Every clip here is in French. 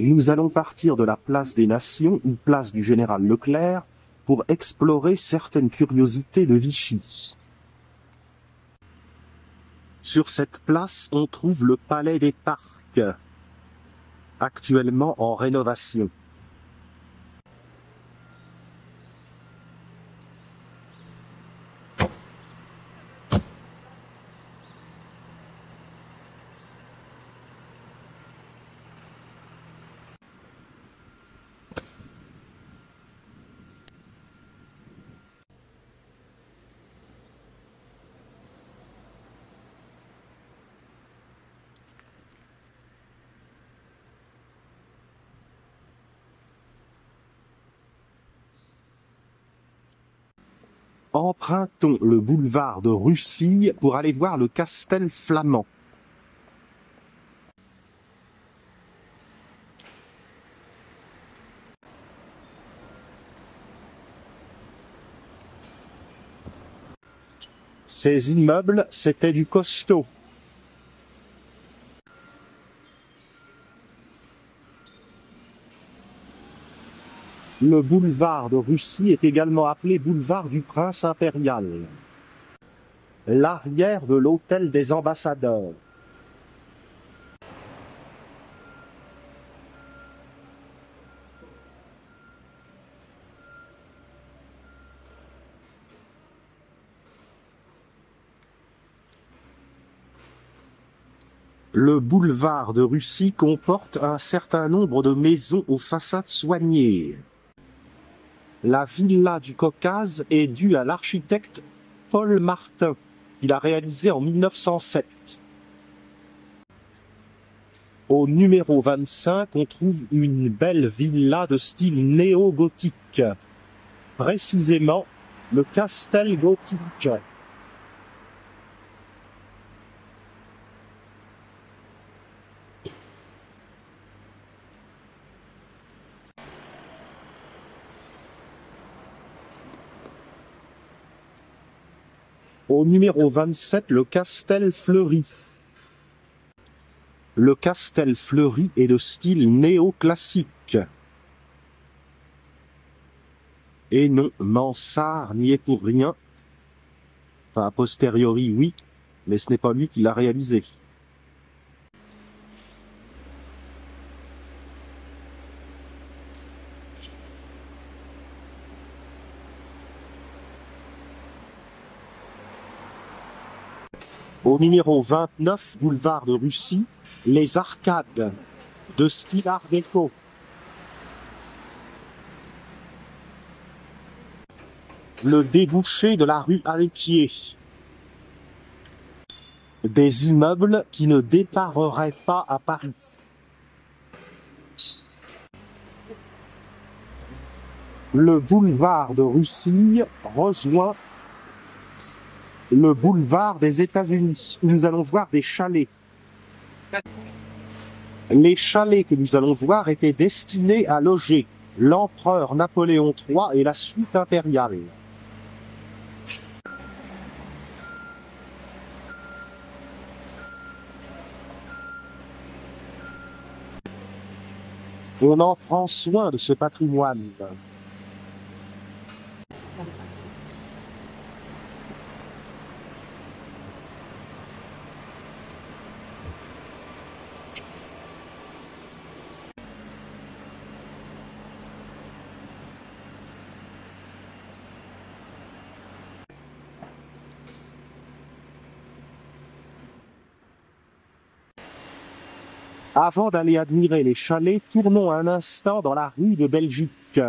Nous allons partir de la place des Nations ou place du Général Leclerc pour explorer certaines curiosités de Vichy. Sur cette place, on trouve le Palais des Parcs, actuellement en rénovation. Empruntons le boulevard de Russie pour aller voir le Castel Flamand. Ces immeubles, c'était du costaud. Le boulevard de Russie est également appelé boulevard du Prince impérial. L'arrière de l'hôtel des ambassadeurs. Le boulevard de Russie comporte un certain nombre de maisons aux façades soignées. La villa du Caucase est due à l'architecte Paul Martin, qui l'a réalisée en 1907. Au numéro 25, on trouve une belle villa de style néo-gothique, précisément le Castel Gothique. Au numéro 27, le Castel Fleury. Le Castel Fleury est de style néoclassique. Et non, Mansart n'y est pour rien. Enfin, a posteriori, oui, mais ce n'est pas lui qui l'a réalisé. Au numéro 29, boulevard de Russie, les arcades de style art déco. Le débouché de la rue Alquier. Des immeubles qui ne dépareraient pas à Paris. Le boulevard de Russie rejoint le boulevard des États-Unis, où nous allons voir des chalets. Les chalets que nous allons voir étaient destinés à loger l'empereur Napoléon III et la suite impériale. On en prend soin de ce patrimoine. Avant d'aller admirer les chalets, tournons un instant dans la rue de Belgique.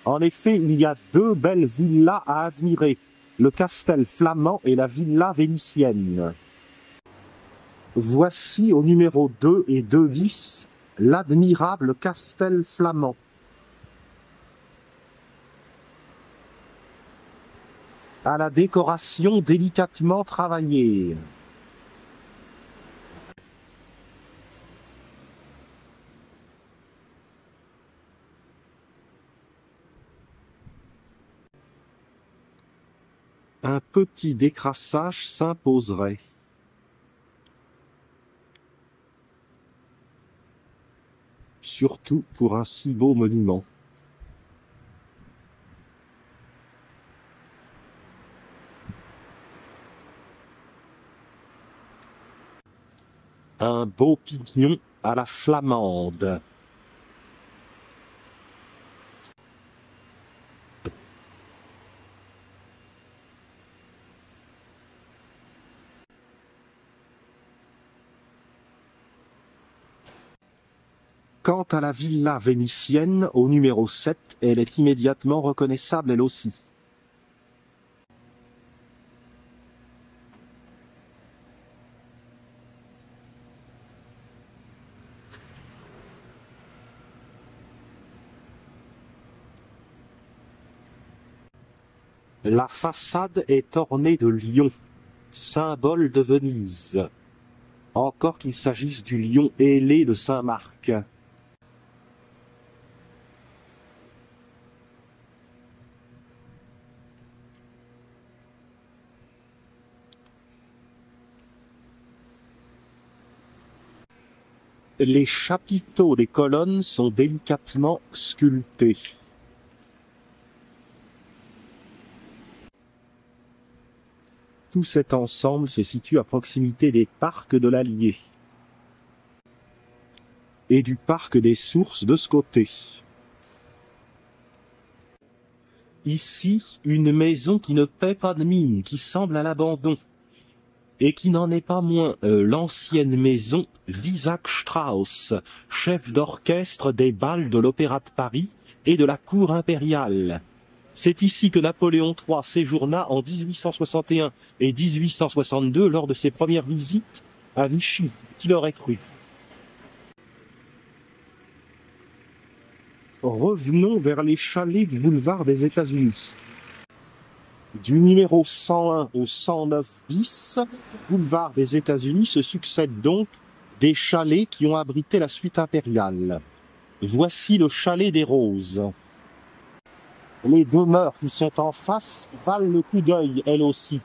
En effet, il y a deux belles villas à admirer, le Castel Flamand et la villa vénitienne. Voici au numéro 2 et 2 bis, l'admirable Castel Flamand. À la décoration délicatement travaillée. Un petit décrassage s'imposerait. surtout pour un si beau monument. Un beau pignon à la flamande. Quant à la villa vénitienne, au numéro 7, elle est immédiatement reconnaissable elle aussi. La façade est ornée de lions, symbole de Venise. Encore qu'il s'agisse du lion ailé de Saint-Marc. Les chapiteaux des colonnes sont délicatement sculptés. Tout cet ensemble se situe à proximité des parcs de l'Allier et du parc des Sources de ce côté. Ici, une maison qui ne paie pas de mine, qui semble à l'abandon, et qui n'en est pas moins l'ancienne maison d'Isaac Strauss, chef d'orchestre des bals de l'Opéra de Paris et de la Cour impériale. C'est ici que Napoléon III séjourna en 1861 et 1862 lors de ses premières visites à Vichy, qui l'aurait cru. Revenons vers les chalets du boulevard des États-Unis. Du numéro 101 au 109 bis, boulevard des États-Unis, se succèdent donc des chalets qui ont abrité la suite impériale. Voici le chalet des Roses. Les demeures qui sont en face valent le coup d'œil, elles aussi.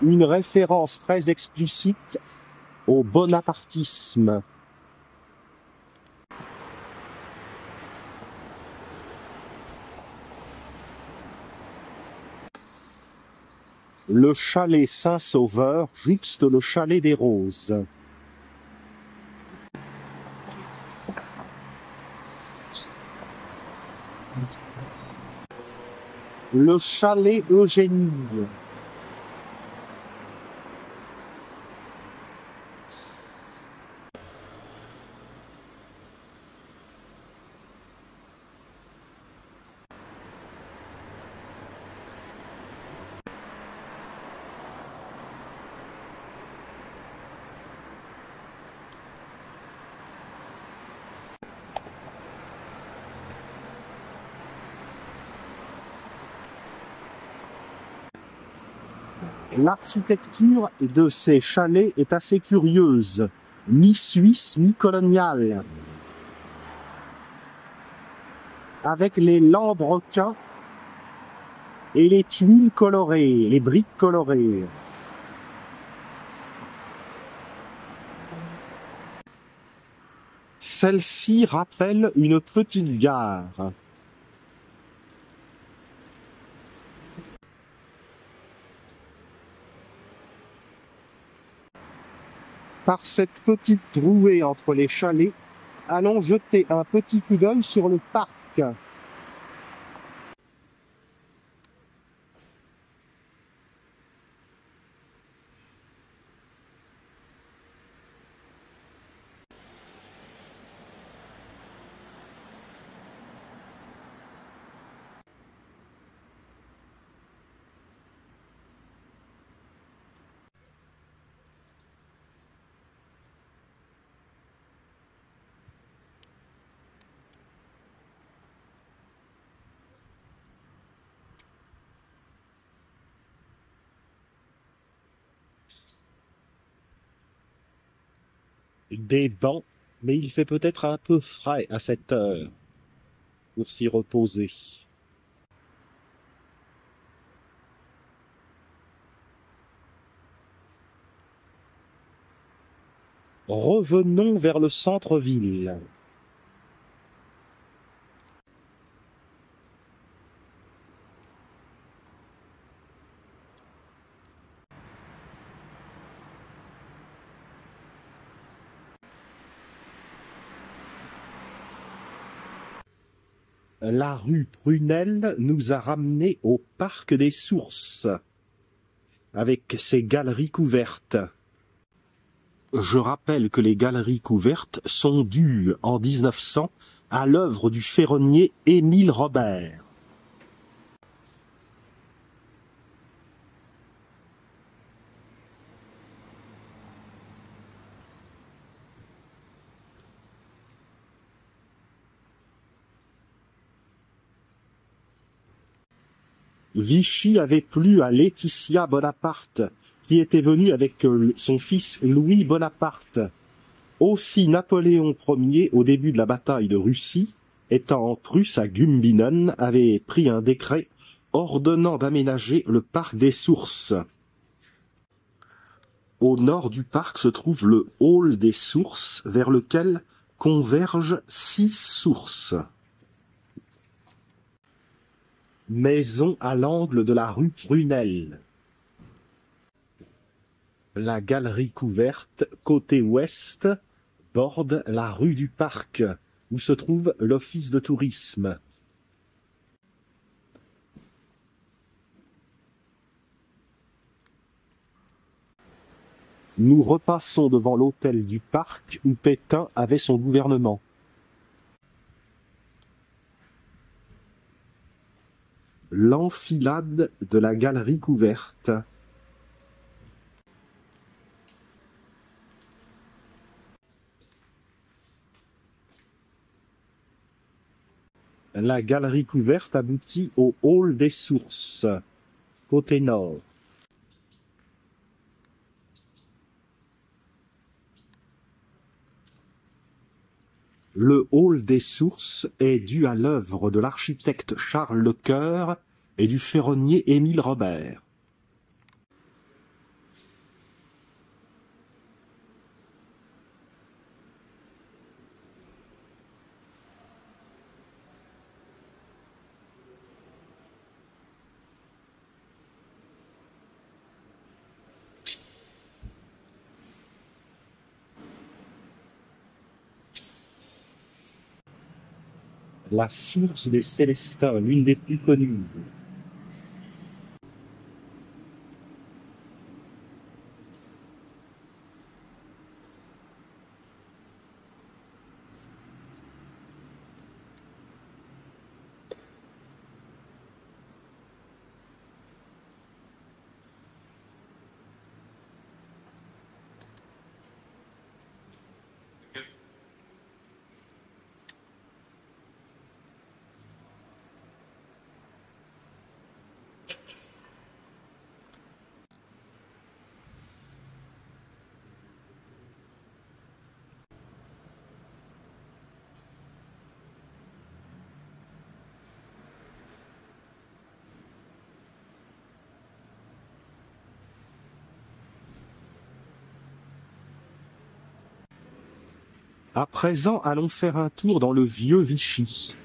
Une référence très explicite au bonapartisme. Le chalet Saint-Sauveur jouxte le chalet des Roses. Le chalet Eugénie. L'architecture de ces chalets est assez curieuse, mi-suisse, mi-coloniale, avec les lambrequins et les tuiles colorées, les briques colorées. Celle-ci rappelle une petite gare. Par cette petite trouée entre les chalets, allons jeter un petit coup d'œil sur le parc. Des bancs, mais il fait peut-être un peu frais à cette heure pour s'y reposer. Revenons vers le centre-ville. La rue Prunelle nous a ramenés au Parc des Sources, avec ses galeries couvertes. Je rappelle que les galeries couvertes sont dues en 1900 à l'œuvre du ferronnier Émile Robert. Vichy avait plu à Laetitia Bonaparte, qui était venue avec son fils Louis Bonaparte. Aussi Napoléon Ier, au début de la bataille de Russie, étant en Prusse à Gumbinnen, avait pris un décret ordonnant d'aménager le parc des Sources. Au nord du parc se trouve le hall des Sources, vers lequel convergent 6 sources. Maison à l'angle de la rue Prunelle. La galerie couverte, côté ouest, borde la rue du Parc, où se trouve l'office de tourisme. Nous repassons devant l'hôtel du Parc où Pétain avait son gouvernement. L'enfilade de la galerie couverte. La galerie couverte aboutit au hall des Sources, côté nord. Le hall des Sources est dû à l'œuvre de l'architecte Charles Lecoeur et du ferronnier Émile Robert. La source des Célestins, l'une des plus connues. À présent, allons faire un tour dans le vieux Vichy.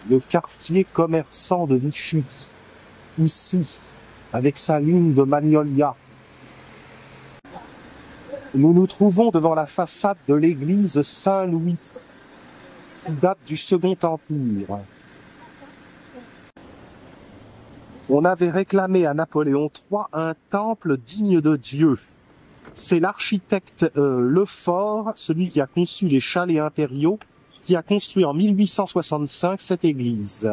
Le quartier commerçant de Vichy, ici, avec sa ligne de Magnolia. Nous nous trouvons devant la façade de l'église Saint-Louis, qui date du Second Empire. On avait réclamé à Napoléon III un temple digne de Dieu. C'est l'architecte Lefort, celui qui a conçu les chalets impériaux, qui a construit en 1865 cette église.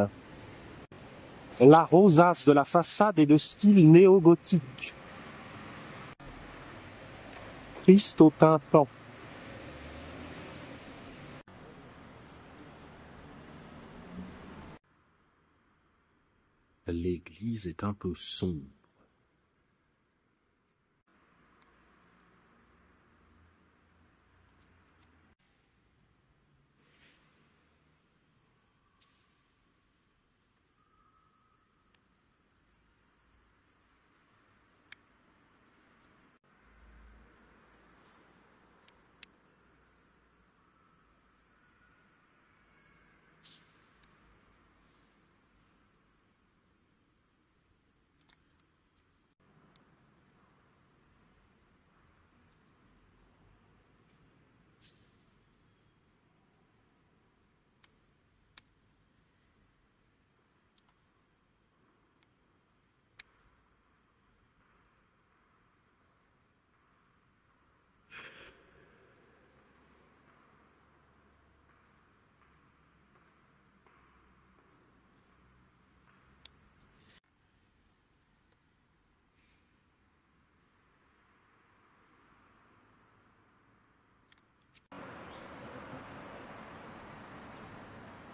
La rosace de la façade est de style néo-gothique. Christ au tympan. L'église est un peu sombre.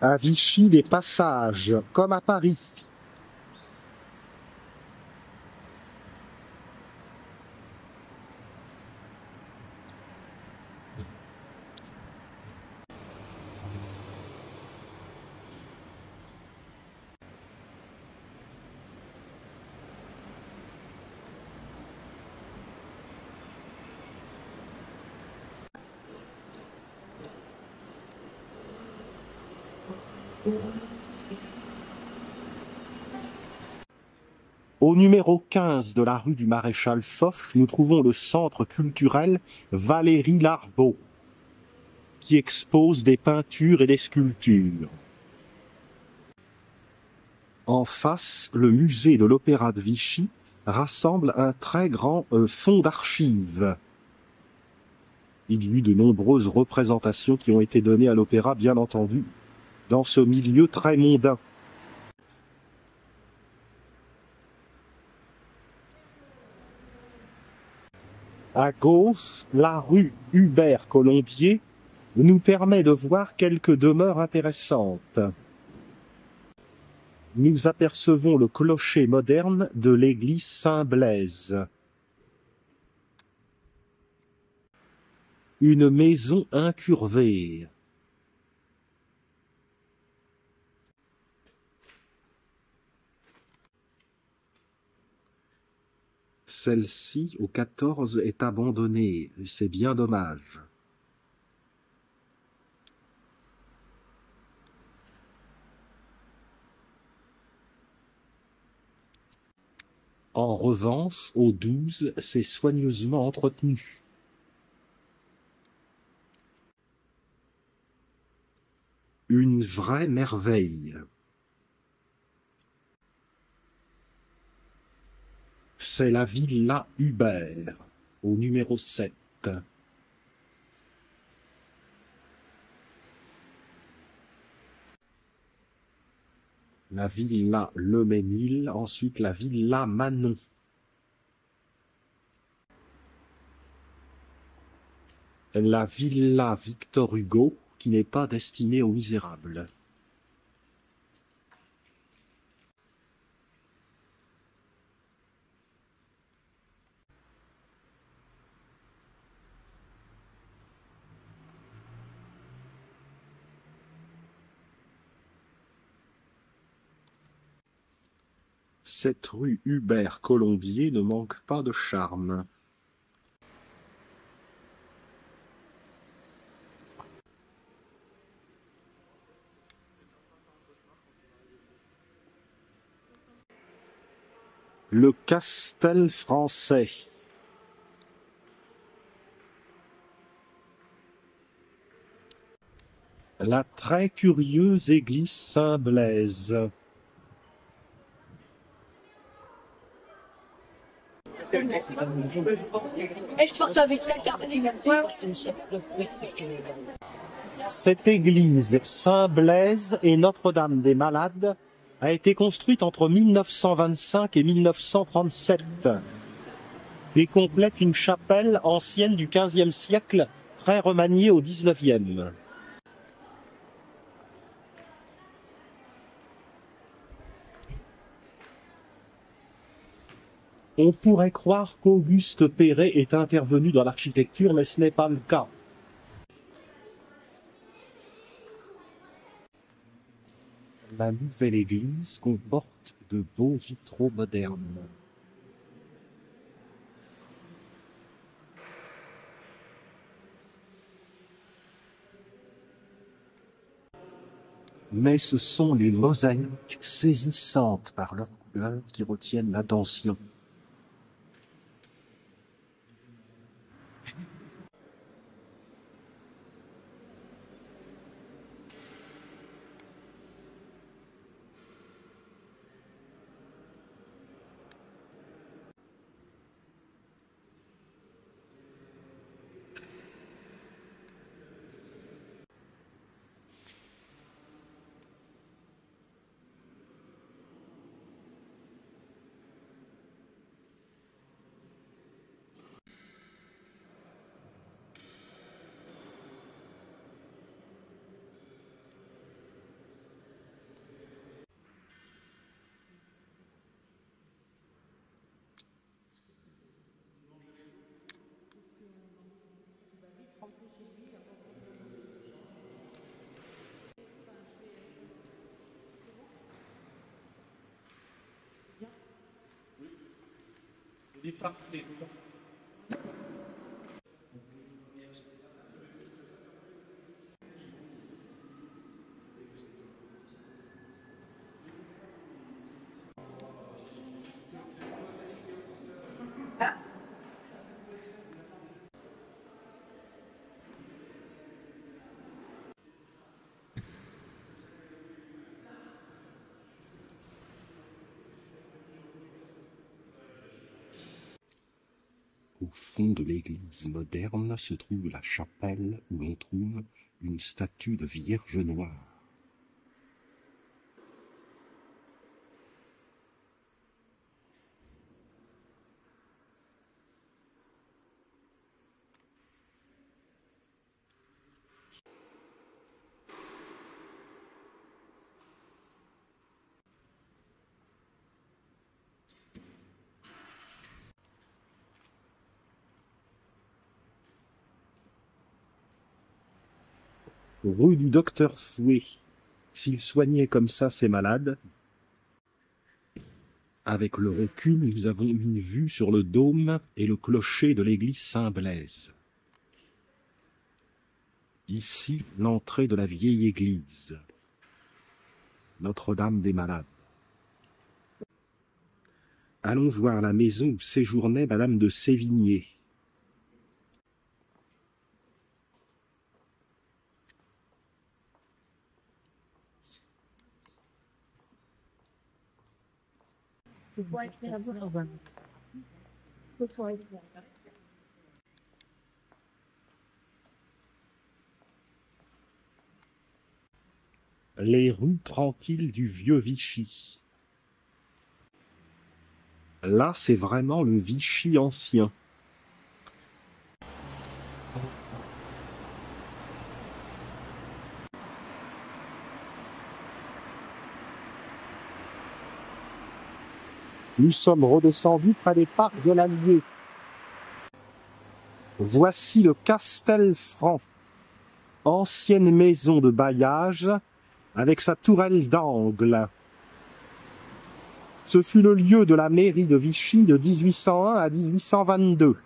À Vichy, des passages, comme à Paris. Au numéro 15 de la rue du Maréchal Foch, nous trouvons le centre culturel Valéry Larbaud, qui expose des peintures et des sculptures. En face, le musée de l'Opéra de Vichy rassemble un très grand fonds d'archives. Il y eut de nombreuses représentations qui ont été données à l'opéra, bien entendu, dans ce milieu très mondain. À gauche, la rue Hubert-Colombier nous permet de voir quelques demeures intéressantes. Nous apercevons le clocher moderne de l'église Saint-Blaise. Une maison incurvée. Celle-ci, au 14, est abandonnée, et c'est bien dommage. En revanche, au 12, c'est soigneusement entretenu. Une vraie merveille. C'est la villa Hubert, au numéro 7. La villa Le Mesnil, ensuite la villa Manon. La villa Victor Hugo, qui n'est pas destinée aux misérables. Cette rue Hubert-Colombier ne manque pas de charme. Le Castel français. La très curieuse église Saint-Blaise. Cette église Saint-Blaise et Notre-Dame-des-Malades a été construite entre 1925 et 1937 et complète une chapelle ancienne du XVe siècle, très remaniée au XIXe. On pourrait croire qu'Auguste Perret est intervenu dans l'architecture, mais ce n'est pas le cas. La nouvelle église comporte de beaux vitraux modernes. Mais ce sont les mosaïques saisissantes par leur couleur qui retiennent l'attention. Au fond de l'église moderne se trouve la chapelle où l'on trouve une statue de Vierge noire. Rue du Docteur Fouet. S'il soignait comme ça ses malades, avec le recul, nous avons une vue sur le dôme et le clocher de l'église Saint-Blaise. Ici, l'entrée de la vieille église, Notre-Dame des Malades. Allons voir la maison où séjournait Madame de Sévigné. Les rues tranquilles du vieux Vichy. Là, c'est vraiment le Vichy ancien. Nous sommes redescendus près des parcs de l'Allier. Voici le Castelfranc, ancienne maison de bailliage avec sa tourelle d'angle. Ce fut le lieu de la mairie de Vichy de 1801 à 1822.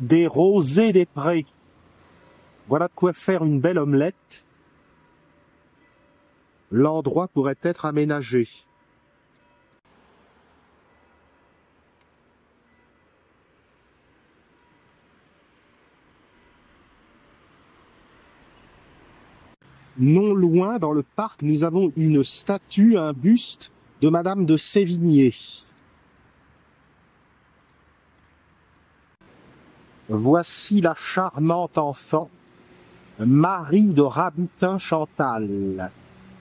Des rosées des prés. Voilà de quoi faire une belle omelette. L'endroit pourrait être aménagé. Non loin, dans le parc, nous avons une statue, un buste de Madame de Sévigné. Voici la charmante enfant Marie de Rabutin-Chantal.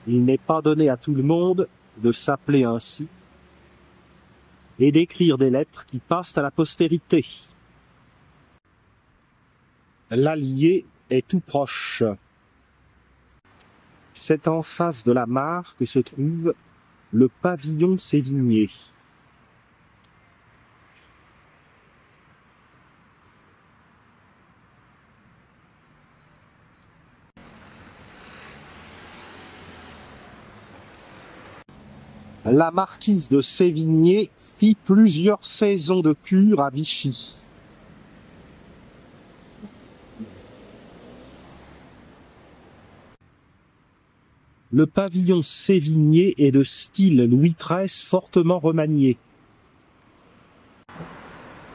Il n'est pas donné à tout le monde de s'appeler ainsi et d'écrire des lettres qui passent à la postérité. L'Allier est tout proche. C'est en face de la mare que se trouve le pavillon Sévigné. La marquise de Sévigné fit plusieurs saisons de cure à Vichy. Le pavillon Sévigné est de style Louis XIII fortement remanié.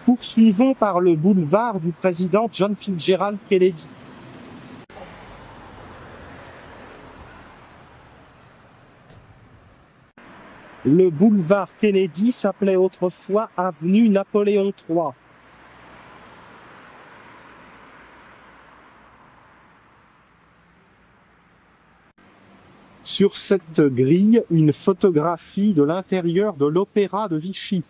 Poursuivons par le boulevard du président John Fitzgerald Kennedy. Le boulevard Kennedy s'appelait autrefois avenue Napoléon III. Sur cette grille, une photographie de l'intérieur de l'Opéra de Vichy.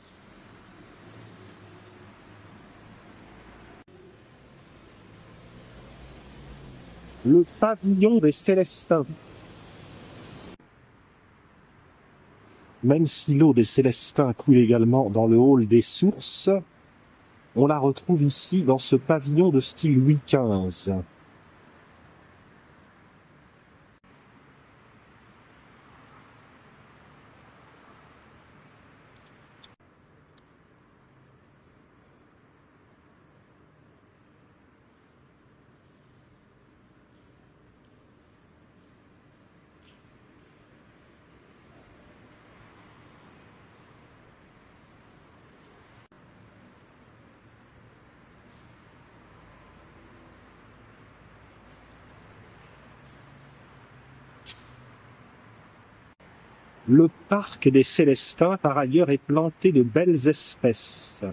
Le pavillon des Célestins. Même si l'eau des Célestins coule également dans le hall des sources, on la retrouve ici dans ce pavillon de style Louis XV. Le parc des Célestins, par ailleurs, est planté de belles espèces.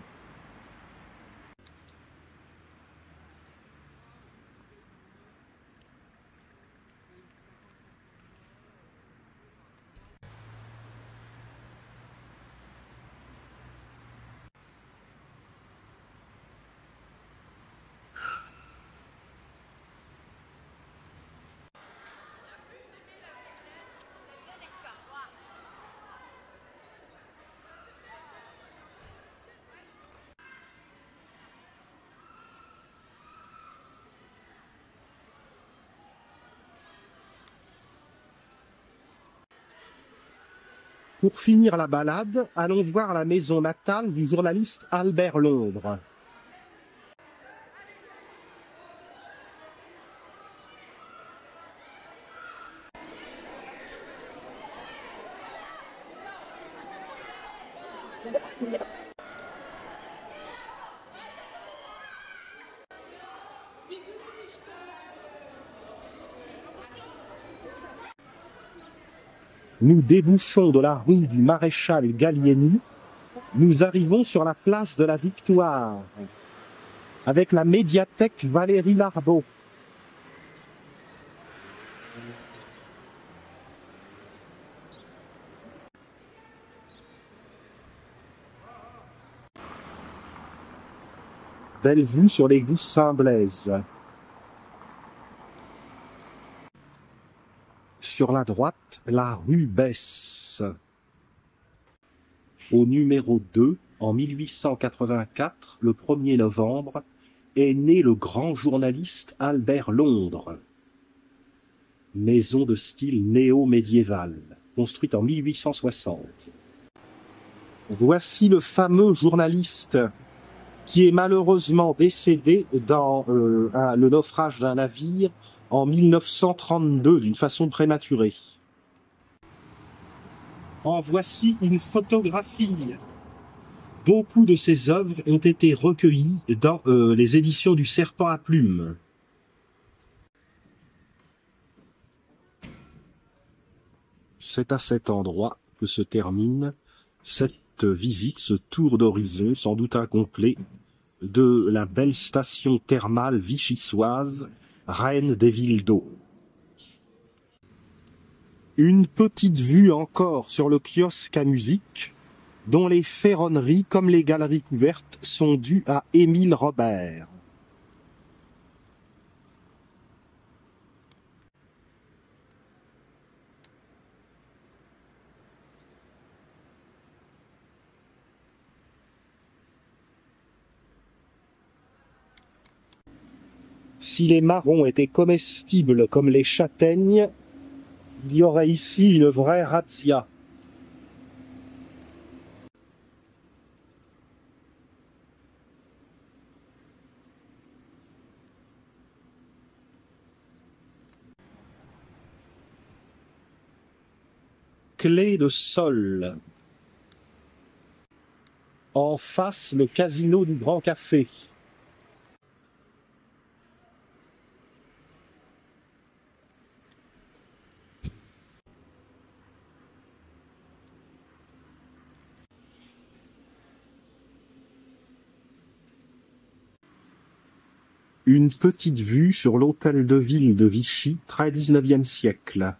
Pour finir la balade, allons voir la maison natale du journaliste Albert Londres. Nous débouchons de la rue du Maréchal Gallieni. Nous arrivons sur la place de la Victoire, avec la médiathèque Valéry Larbaud. Belle vue sur l'église Saint-Blaise. Sur la droite, la rue Besse. Au numéro 2, en 1884, le 1er novembre, est né le grand journaliste Albert Londres. Maison de style néo-médiéval, construite en 1860. Voici le fameux journaliste qui est malheureusement décédé dans le naufrage d'un navire en 1932 d'une façon prématurée. En voici une photographie. Beaucoup de ses œuvres ont été recueillies dans les éditions du Serpent à Plumes. C'est à cet endroit que se termine cette visite, ce tour d'horizon, sans doute incomplet, de la belle station thermale vichysoise reine des villes d'eau. Une petite vue encore sur le kiosque à musique, dont les ferronneries comme les galeries couvertes sont dues à Émile Robert. Si les marrons étaient comestibles comme les châtaignes, il y aurait ici une vraie razzia. Clé de sol. En face, le casino du Grand Café. Une petite vue sur l'hôtel de ville de Vichy, très 19e siècle.